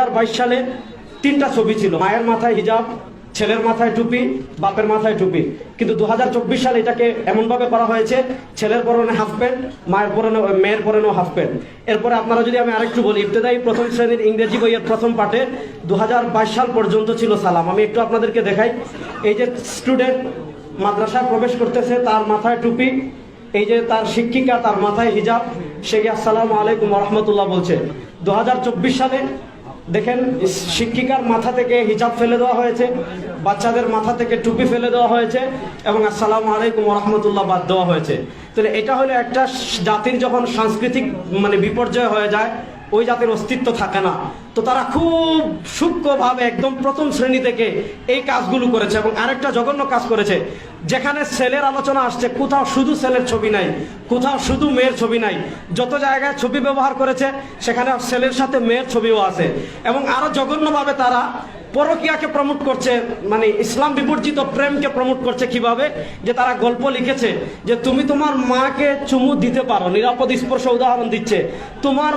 2022 সালে 3টা ছবি ছিল, মায়ের মাথায় হিজাব, ছেলের মাথায় টুপি, বাপের মাথায় টুপি। কিন্তু 2024 সালে এটাকে এমনভাবে করা হয়েছে, ছেলের পরনে হাফ প্যান্ট, মেয়ের পরনেও হাফ প্যান্ট। এরপরে আপনারা যদি আমি আরেকটু বলি, ইবতেদায়ী প্রথম শ্রেণীর ইংরেজি বইয়ের প্রথম পাঠে 2022 সাল পর্যন্ত ছিল সালাম। আমি একটু আপনাদেরকে দেখাই। এই যে স্টুডেন্ট মাদ্রাসায় প্রবেশ করতেছে, তার মাথায় টুপি, এই যে তার শিক্ষিকা, তার মাথায় হিজাব, সে আসসালামু আলাইকুম ওয়া রাহমাতুল্লাহ বলছে। 2024 সালে দেখেন, শিক্ষিকার মাথা থেকে হিজাব ফেলে দেওয়া হয়েছে, বাচ্চাদের মাথা থেকে টুপি ফেলে দেওয়া হয়েছে এবং আসসালামু আলাইকুম ওয়া রাহমাতুল্লাহ বাদ দেওয়া হয়েছে। তাহলে এটা হলো একটা জাতির যখন সাংস্কৃতিক বিপর্যয় হয়ে যায়, ওই জাতির অস্তিত্ব থাকে না। তো তারা খুব সূক্ষ্মভাবে একদম প্রথম শ্রেণী থেকে এই কাজগুলো করেছে। এবং আরেকটা জঘন্য কাজ করেছে, যেখানে ছেলের আলোচনা আসছে, কোথাও শুধু ছেলের ছবি নাই, কোথাও শুধু মেয়ের ছবি নাই। যত জায়গায় ছবি ব্যবহার করেছে, সেখানে ছেলের সাথে মেয়ের ছবিও আছে। এবং আরো জঘন্যভাবে তারা পরকীয়াকে প্রমোট করছে, মানে ইসলাম বিবর্জিত প্রেমকে প্রমোট করছে। কিভাবে? যে তারা গল্প লিখেছে যে তুমি তোমার মাকে চুমু দিতে পারো, নিরাপদ স্পর্শ উদাহরণ দিচ্ছে। তোমার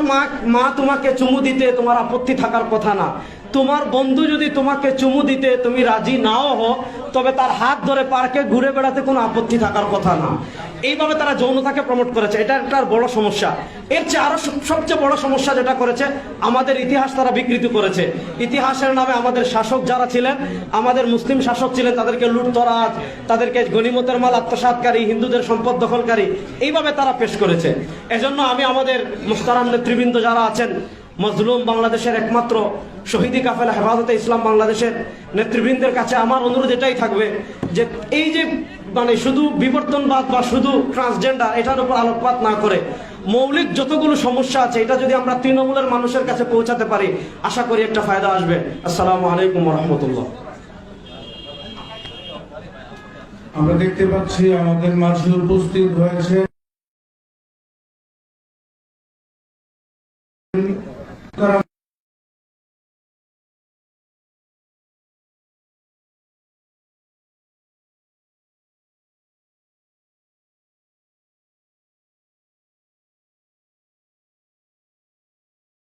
মা তোমাকে চুমু দিতে তোমার আপত্তি থাকার কথা না। তোমার বন্ধু যদি তোমাকে চুমু দিতে তুমি রাজি নাও হো, তবে তার হাত ধরে পার্কে ঘুরে বেড়াতে কোনো আপত্তি থাকার কথা না। এইভাবে তারা যৌনতাকে প্রমোট করেছে। এটা একটা বড় সমস্যা। এর চেয়ে আরো সবচেয়ে বড় সমস্যা যেটা করেছে, আমাদের ইতিহাস তারা বিকৃতি করেছে। ইতিহাসের নামে আমাদের শাসক যারা ছিলেন, আমাদের মুসলিম শাসক ছিলেন, তাদেরকে লুটতরাজ, তাদেরকে গনিমতের মাল আত্মসাৎকারী, হিন্দুদের সম্পদ দখলকারী, এইভাবে তারা পেশ করেছে। এজন্য আমি আমাদের মুহতারাম নেতৃবৃন্দ যারা আছেন, মজলুম বাংলাদেশের একমাত্র শহীদি কাফেলা হেফাজতে ইসলাম বাংলাদেশের নেতৃবৃন্দের কাছে আমার অনুরোধ এটাই থাকবে যে এই যে শুধু বিবর্তনবাদ বা শুধু ট্রান্সজেন্ডার, এটার উপর আলোকপাত না করে মৌলিক যতগুলো সমস্যা আছে, এটা যদি আমরা তৃণমূলের মানুষের কাছে পৌঁছাতে পারি, আশা করি একটা ফায়দা আসবে। আসসালামু আলাইকুম ওয়া রাহমাতুল্লাহ। আমরা দেখতে পাচ্ছি আমাদের মাঝে উপস্থিত হয়েছে